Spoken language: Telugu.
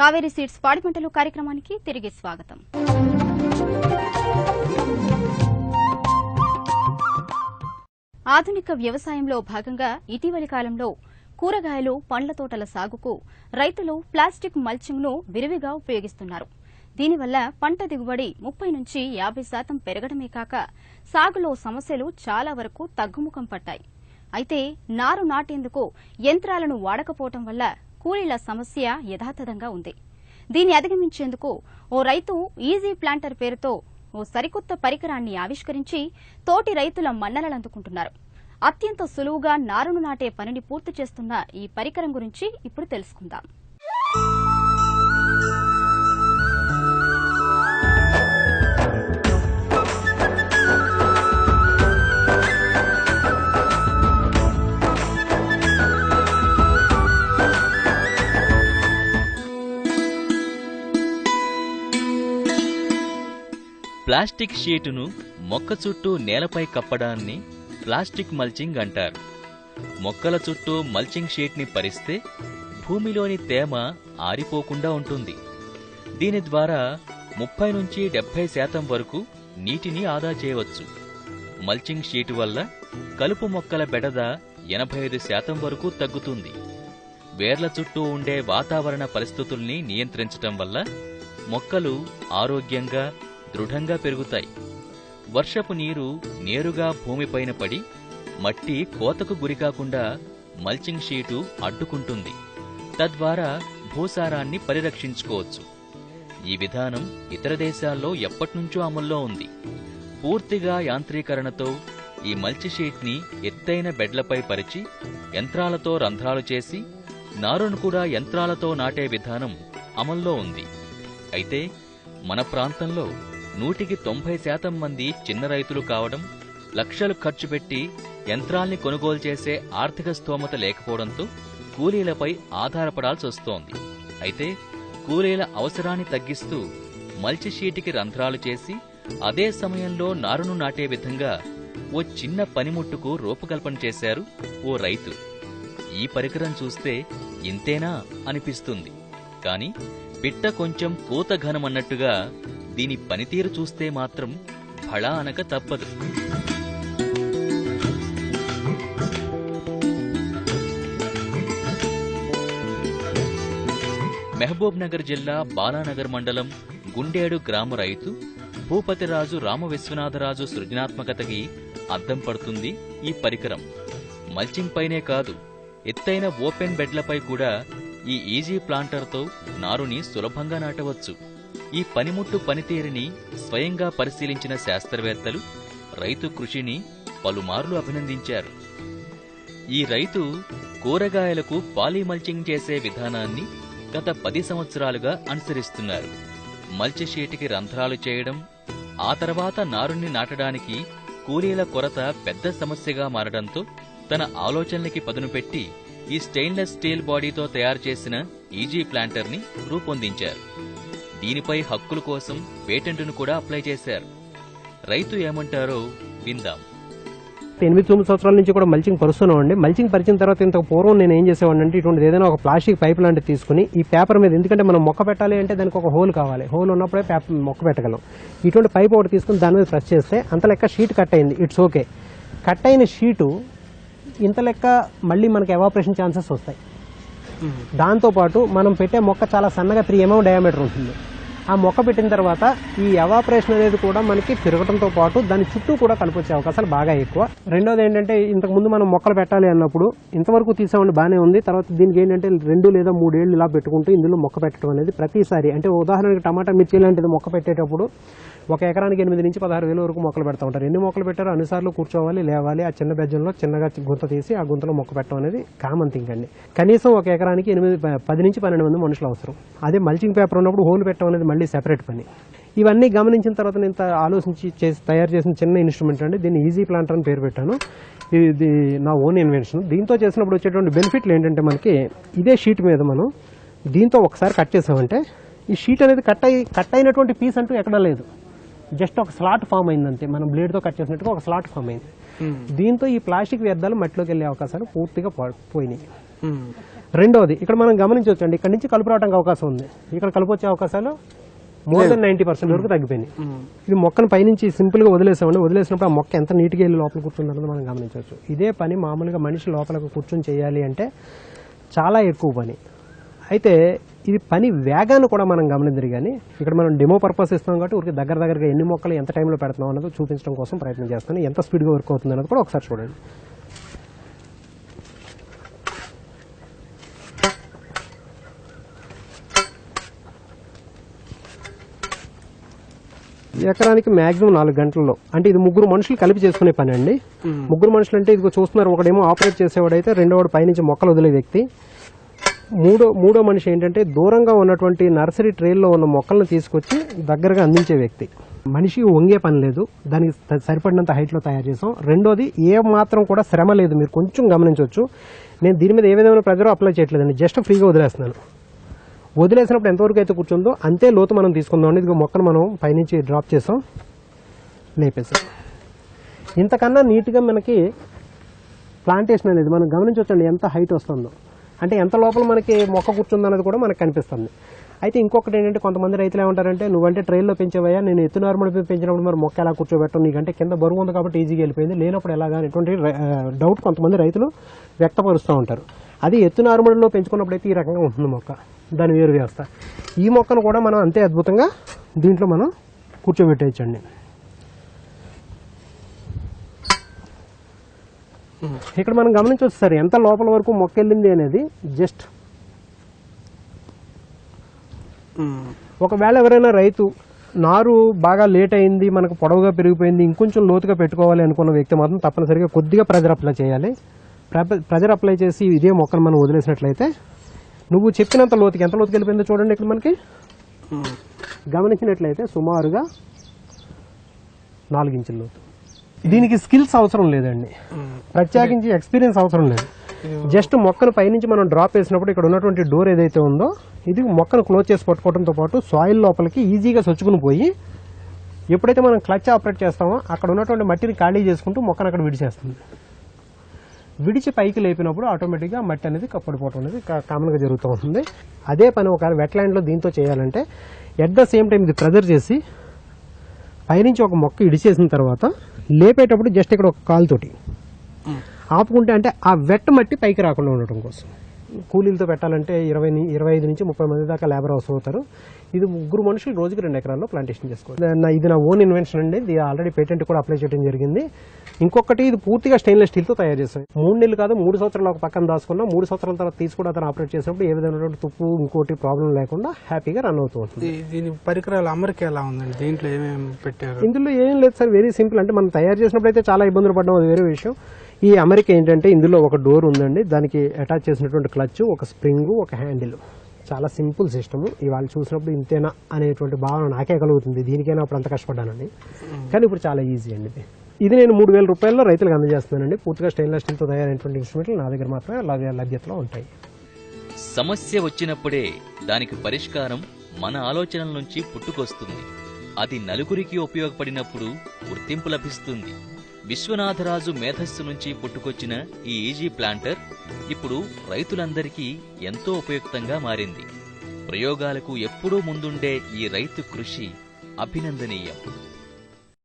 కావేరీ సీడ్స్ పాడి పంటలు కార్యక్రమానికి తిరిగి స్వాగతం. ఆధునిక వ్యవసాయంలో భాగంగా ఇటీవలి కాలంలో కూరగాయలు, పండ్ల తోటల సాగుకు రైతులు ప్లాస్టిక్ మల్చింగ్ ను విరివిగా ఉపయోగిస్తున్నారు. దీనివల్ల పంట దిగుబడి 30 నుంచి 50% పెరగడమే కాక సాగులో సమస్యలు చాలా వరకు తగ్గుముఖం పట్టాయి. అయితే నారు నాటేందుకు యంత్రాలను వాడకపోవడం వల్ల కూలీల సమస్య యథాతథంగా ఉంది. దీన్ని అధిగమించేందుకు ఓ రైతు ఈజీ ప్లాంటర్ పేరుతో ఓ సరికొత్త పరికరాన్ని ఆవిష్కరించి తోటి రైతుల మన్ననలందుకుంటున్నారు. అత్యంత సులువుగా నారును నాటే పనిని పూర్తి చేస్తున్న ఈ పరికరం గురించి ఇప్పుడు తెలుసుకుందాం. ప్లాస్టిక్ షీటును మొక్క చుట్టూ నేలపై కప్పడాన్ని ప్లాస్టిక్ మల్చింగ్ అంటారు. మొక్కల చుట్టూ మల్చింగ్ షీట్ని పరిస్తే భూమిలోని తేమ ఆరిపోకుండా ఉంటుంది. దీని ద్వారా 30 నుంచి 70% వరకు నీటిని ఆదా చేయవచ్చు. మల్చింగ్ షీటు వల్ల కలుపు మొక్కల బెడద 85% వరకు తగ్గుతుంది. వేర్ల చుట్టూ ఉండే వాతావరణ పరిస్థితుల్ని నియంత్రించటం వల్ల మొక్కలు ఆరోగ్యంగా, దృఢంగా పెరుగుతాయి. వర్షపు నీరు నేరుగా భూమిపైన పడి మట్టి కోతకు గురికాకుండా మల్చింగ్ షీటు అడ్డుకుంటుంది. తద్వారా భూసారాన్ని పరిరక్షించుకోవచ్చు. ఈ విధానం ఇతర దేశాల్లో ఎప్పటినుంచో అమల్లో ఉంది. పూర్తిగా యాంత్రీకరణతో ఈ మల్చి షీట్ని ఎత్తైన బెడ్లపై పరిచి యంత్రాలతో రంధ్రాలు చేసి నారును కూడా యంత్రాలతో నాటే విధానం అమల్లో ఉంది. అయితే మన ప్రాంతంలో 190% మంది చిన్న రైతులు కావడం, లక్షలు ఖర్చు పెట్టి యంత్రాల్ని కొనుగోలు చేసే ఆర్థిక స్తోమత లేకపోవడంతో కూలీలపై ఆధారపడాల్సి వస్తోంది. అయితే కూలీల అవసరాన్ని తగ్గిస్తూ మల్చి షీటికి రంధ్రాలు చేసి అదే సమయంలో నారును నాటే విధంగా ఓ చిన్న పనిముట్టుకు రూపకల్పన చేశారు ఓ రైతు. ఈ పరికరం చూస్తే ఇంతేనా అనిపిస్తుంది. కాని పిట్ట కొంచెం కూత ఘనమన్నట్టుగా దీని పనితీరు చూస్తే మాత్రం భళా అనక తప్పదు. మహబూబ్ నగర్ జిల్లా బాలానగర్ మండలం గుండేడు గ్రామ రైతు భూపతిరాజు రామవిశ్వనాథరాజు సృజనాత్మకతకి అద్దం పడుతుంది ఈ పరికరం. మల్చింగ్ పైనే కాదు, ఎత్తైన ఓపెన్ బెడ్లపై కూడా ఈ ఈజీ ప్లాంటర్తో నారుని సులభంగా నాటవచ్చు. ఈ పనిముట్టు పనితీరుని స్వయంగా పరిశీలించిన శాస్త్రవేత్తలు రైతు కృషిని పలుమార్లు అభినందించారు. ఈ రైతు కూరగాయలకు పాలీమల్చింగ్ చేసే విధానాన్ని గత 10 సంవత్సరాలుగా అనుసరిస్తున్నారు. మల్చి షీటికి రంధ్రాలు చేయడం, ఆ తర్వాత నారుని నాటడానికి కూలీల కొరత పెద్ద సమస్యగా మారడంతో తన ఆలోచనలకి పదును పెట్టి ఈ స్టెయిన్లెస్ స్టీల్ బాడీతో తయారు చేసిన ఈజీ ప్లాంటర్ని రూపొందించారు. దీనిపై హక్కుల కోసం పేటెంట్ను కూడా అప్లై చేశారు. రైతు ఏమంటారో విందాం. 8-9 సంవత్సరాల నుంచి కూడా మల్చింగ్ పరుస్తున్నామండి. మల్చింగ్ పరిచిన తర్వాత ఇంతకు పూర్వం నేను ఏం చేసేవాడిని అంటే ఇటువంటి ఏదైనా ఒక ప్లాస్టిక్ పైప్ లాంటివి తీసుకుని ఈ పేపర్ మీద, ఎందుకంటే మనం మొక్క పెట్టాలి అంటే దానికి ఒక హోల్ కావాలి, హోల్ ఉన్నప్పుడే మొక్క పెట్టగలం. ఇటువంటి పైప్ ఒకటి తీసుకుని దాని మీద ప్రెస్ చేస్తే అంత లెక్క షీట్ కట్ అయింది, ఇట్స్ ఓకే. కట్ అయిన షీటు ఇంత లెక్క మళ్ళీ మనకి ఎవాపరేషన్ ఛాన్సెస్ వస్తాయి. దాంతోపాటు మనం పెట్టే మొక్క చాలా సన్నగా 3 mm డయామీటర్ ఉంటుంది. ఆ మొక్క పెట్టిన తర్వాత ఈ ఎవాపరేషన్ అనేది కూడా మనకి పెరగడంతో పాటు దాని చుట్టూ కూడా కలిపొచ్చే అవకాశాలు బాగా ఎక్కువ. రెండోది ఏంటంటే, ఇంతకుముందు మనం మొక్కలు పెట్టాలి అన్నప్పుడు ఇంతవరకు తీసామండి బాగానే ఉంది. తర్వాత దీనికి ఏంటంటే 2 లేదా 3 ఏళ్ళు ఇలా పెట్టుకుంటూ ఇందులో మొక్క పెట్టడం అనేది ప్రతిసారి, అంటే ఉదాహరణకి టమాటా మిర్చి లాంటిది మొక్క పెట్టేటప్పుడు 1 ఎకరానికి 8 నుంచి 16 వేల వరకు మొక్కలు పెడతా ఉంటారు. ఎన్ని మొక్కలు పెట్టారో అన్నిసార్లు కూర్చోవాలి, లేవాలి. ఆ చిన్న బెజ్జంలో చిన్నగా గుంత తీసి ఆ గుంతలో మొక్క పెట్టడం అనేది కామన్ థింగ్ అండి. కనీసం 1 ఎకరానికి 10 నుంచి 12 మంది మనుషులు అవసరం. అదే మల్చింగ్ పేపర్ ఉన్నప్పుడు హోల్ పెట్టడం అనేది మళ్ళీ సెపరేట్ పని. ఇవన్నీ గమనించిన తర్వాత నేను ఆలోచించి తయారు చేసిన చిన్న ఇన్స్ట్రుమెంట్ అండి. దీన్ని ఈజీ ప్లాంటర్ అని పేరు పెట్టాను. ఇది నా ఓన్ ఇన్వెన్షన్. దీంతో చేసినప్పుడు వచ్చేటువంటి బెనిఫిట్లు ఏంటంటే, మనకి ఇదే షీట్ మీద మనం దీంతో ఒకసారి కట్ చేసామంటే ఈ షీట్ అనేది కట్ అయినటువంటి పీస్ అంటూ ఎక్కడా లేదు. జస్ట్ ఒక స్లాట్ ఫామ్ అయింది అంతే. మనం బ్లేడ్తో కట్ చేసినట్టుగా ఒక స్లాట్ ఫామ్ అయింది. దీంతో ఈ ప్లాస్టిక్ వ్యర్థాలు మట్టిలోకి వెళ్లే అవకాశాలు పూర్తిగా పోయినాయి. రెండోది ఇక్కడ మనం గమనించవచ్చండి, ఇక్కడ నుంచి కలుపు రావడానికి అవకాశం ఉంది, ఇక్కడ కలుపు వచ్చే అవకాశాలు మోర్ దెన్ 90% వరకు తగ్గిపోయినాయి. ఇది మొక్కను పైనుంచి సింపుల్ గా వదిలేసామండి, వదిలేసినప్పుడు ఆ మొక్క ఎంత నీట్గా వెళ్ళి లోపల కూర్చుందన్నది మనం గమనించవచ్చు. ఇదే పని మామూలుగా మనిషి లోపలకు కూర్చొని చేయాలి అంటే చాలా ఎక్కువ పని. అయితే ఇది పని వేగాన్ని కూడా మనం గమనించరు, కానీ ఇక్కడ మనం డెమో పర్పస్ ఇస్తాం కాబట్టి ఊరికి దగ్గరగా ఎన్ని మొక్కలు ఎంత టైంలో పెడుతున్నాం అన్నది చూపించడం కోసం ప్రయత్నం చేస్తాను. ఎంత స్పీడ్గా వర్క్ అవుతుంది అన్నది కూడా ఒకసారి చూడండి. ఎకరానికి మాక్సిమం 4 గంటల్లో, అంటే ఇది 3 మనుషులు కలిపి చేసుకునే పని అండి. 3 మనుషులు అంటే ఇదిగో చూస్తున్నారు, ఒకడేమో ఆపరేట్ చేసేవాడైతే రెండోవాడు పైనుంచి మొక్కలు వదిలే వ్యక్తి, మూడో మనిషి ఏంటంటే దూరంగా ఉన్నటువంటి నర్సరీ ట్రేల్లో ఉన్న మొక్కలను తీసుకొచ్చి దగ్గరగా అందించే వ్యక్తి. మనిషి వంగే పని లేదు, దానికి సరిపడినంత హైట్లో తయారు చేసాం. రెండోది ఏ మాత్రం కూడా శ్రమ లేదు, మీరు కొంచెం గమనించవచ్చు. నేను దీని మీద ఏ విధమైన ప్రెజర్ అప్లై చేయట్లేదండి, జస్ట్ ఫ్రీగా వదిలేస్తున్నాను. వదిలేసినప్పుడు ఎంతవరకు అయితే కూర్చుందో అంతే లోతు మనం తీసుకుందాం అండి. ఇదిగో మొక్కను మనం పైనుంచి డ్రాప్ చేసాం, లేపేసాం. ఇంతకన్నా నీట్గా మనకి ప్లాంటేషన్ అనేది మనం గమనించవచ్చండి, ఎంత హైట్ వస్తుందో, అంటే ఎంత లోపల మనకి మొక్క కూర్చుందో అనేది కూడా మనకు కనిపిస్తుంది. అయితే ఇంకొకటి ఏంటంటే కొంతమంది రైతులు ఏమంటారంటే, నువ్వంటే ట్రైల్లో పెంచేవయ్యా, నేను ఎత్తు నార్మల్ పెంచినప్పుడు మరి మొక్క ఎలా కూర్చోబెట్టం, నీకంటే కింద బరువు ఉంది కాబట్టి ఈజీగా వెళ్ళిపోయింది, లేనప్పుడు ఎలాగా అనేటువంటి డౌట్ కొంతమంది రైతులు వ్యక్తపరుస్తూ ఉంటారు. అది ఎత్తు నార్మల్లో పెంచుకున్నప్పుడు అయితే ఈ రకంగా ఉంటుంది మొక్క, దాని వేరు వ్యవస్థ. ఈ మొక్కను కూడా మనం అంతే అద్భుతంగా దీంట్లో మనం కూర్చోబెట్టేయచ్చండి. ఇక్కడ మనం గమనించవచ్చు సార్, ఎంత లోపల వరకు మొక్క వెళ్ళింది అనేది. జస్ట్ ఒకవేళ ఎవరైనా రైతు నారు బాగా లేట్ అయింది, మనకు పొడవుగా పెరిగిపోయింది, ఇంకొంచెం లోతుగా పెట్టుకోవాలి అనుకున్న వ్యక్తి మాత్రం తప్పనిసరిగా కొద్దిగా ప్రెజర్ అప్లై చేయాలి. ప్రెజర్ అప్లై చేసి ఇదే మొక్కను మనం వదిలేసినట్లయితే నువ్వు చెప్పినంత లోతుకి ఎంత లోతుకి వెళ్ళిపోయిందో చూడండి. ఇక్కడ మనకి గమనించినట్లయితే సుమారుగా 4 ఇంచుల లోతు. దీనికి స్కిల్స్ అవసరం లేదండి, ప్రత్యేకించి ఎక్స్పీరియన్స్ అవసరం లేదు. జస్ట్ మొక్కను పైనుంచి మనం డ్రాప్ వేసినప్పుడు ఇక్కడ ఉన్నటువంటి డోర్ ఏదైతే ఉందో ఇది మొక్కను క్లోజ్ చేసి పట్టుకోవడంతో పాటు సాయిల్ లోపలికి ఈజీగా చొచ్చుకుని పోయి, ఎప్పుడైతే మనం క్లచ్ ఆపరేట్ చేస్తామో అక్కడ ఉన్నటువంటి మట్టిని ఖాళీ చేసుకుంటూ మొక్కను అక్కడ విడిచేస్తుంది. విడిచి పైకి లేపినప్పుడు ఆటోమేటిక్గా మట్టి అనేది కప్పడిపోవడం అనేది కామన్గా జరుగుతూ ఉంటుంది. అదే పని ఒక వెట్లాండ్లో దీంతో చేయాలంటే ఎట్ ద సేమ్ టైం ఇది ప్రెజర్ చేసి పైనుంచి ఒక మొక్క ఇడిచేసిన తర్వాత లేపేటప్పుడు జస్ట్ ఇక్కడ ఒక కాలుతోటి ఆపుకుంటే, అంటే ఆ వెట్ మట్టి పైకి రాకుండా ఉండటం కోసం. కూలీలతో పెట్టాలంటే 25 నుంచి 30 మంది దాకా లేబర్ అవసరం అవుతారు. ఇది 3 మనుషులు రోజుకి 2 ఎకరాల్లో ప్లాంటేషన్ చేసుకోవాలి. ఇది నా ఓన్ ఇన్వెన్షన్ అండి, ఇది ఆల్రెడీ పేటెంట్ కూడా అప్లై చేయడం జరిగింది. ఇంకొకటి, ఇది పూర్తిగా స్టెయిన్లెస్ స్టీల్తో తయారు చేస్తాం. 3 నెలలు కాదు 3 సంవత్సరాలు ఒక పక్కన దాచుకున్నా 3 సంవత్సరాల తర్వాత తీసుకుని అతను ఆపరేట్ చేసినప్పుడు ఏ విధమైనటువంటి తుప్పు ఇంకోటి ప్రాబ్లం లేకుండా హ్యాపీగా రన్ అవుతూ ఉంటుంది. దీని పరికరాల అమరిక ఎలా ఉందండి, దీంట్లో ఏమేమి పెట్టారు? ఇందులో ఏం లేదు సార్, వెరీ సింపుల్. అంటే మనం తయారు చేసినప్పుడు అయితే చాలా ఇబ్బందులు పడ్డాం, అది వేరే విషయం. ఈ అమరిక ఏంటంటే ఇందులో ఒక డోర్ ఉందండి, దానికి అటాచ్ చేసినటువంటి క్లచ్, ఒక స్ప్రింగ్, ఒక హ్యాండిల్. చాలా సింపుల్ సిస్టమ్. ఇవాళ చూసినప్పుడు ఇంతేనా అనేటువంటి భావన నాకే కలుగుతుంది, దీనికైనా అప్పుడు అంత కష్టపడ్డానండి. కానీ ఇప్పుడు చాలా ఈజీ అండి. ఇది నేను 3,000 రూపాయల్లో రైతులకు అందజేస్తున్నానండి. పూర్తిగా స్టెయిన్లెస్ స్టీల్తో తయారైనటువంటి ఇన్స్ట్రుమెంట్లు నా దగ్గర మాత్రమే లభ్యతలో ఉంటాయి. సమస్య వచ్చినప్పుడే దానికి పరిష్కారం మన ఆలోచనల నుంచి పుట్టుకొస్తుంది. అది నలుగురికి ఉపయోగపడినప్పుడు గుర్తింపు లభిస్తుంది. విశ్వనాథరాజు మేధస్సు నుంచి పుట్టుకొచ్చిన ఈ ఈజీ ప్లాంటర్ ఇప్పుడు రైతులందరికీ ఎంతో ఉపయుక్తంగా మారింది. ప్రయోగాలకు ఎప్పుడూ ముందుండే ఈ రైతు కృషి అభినందనీయం.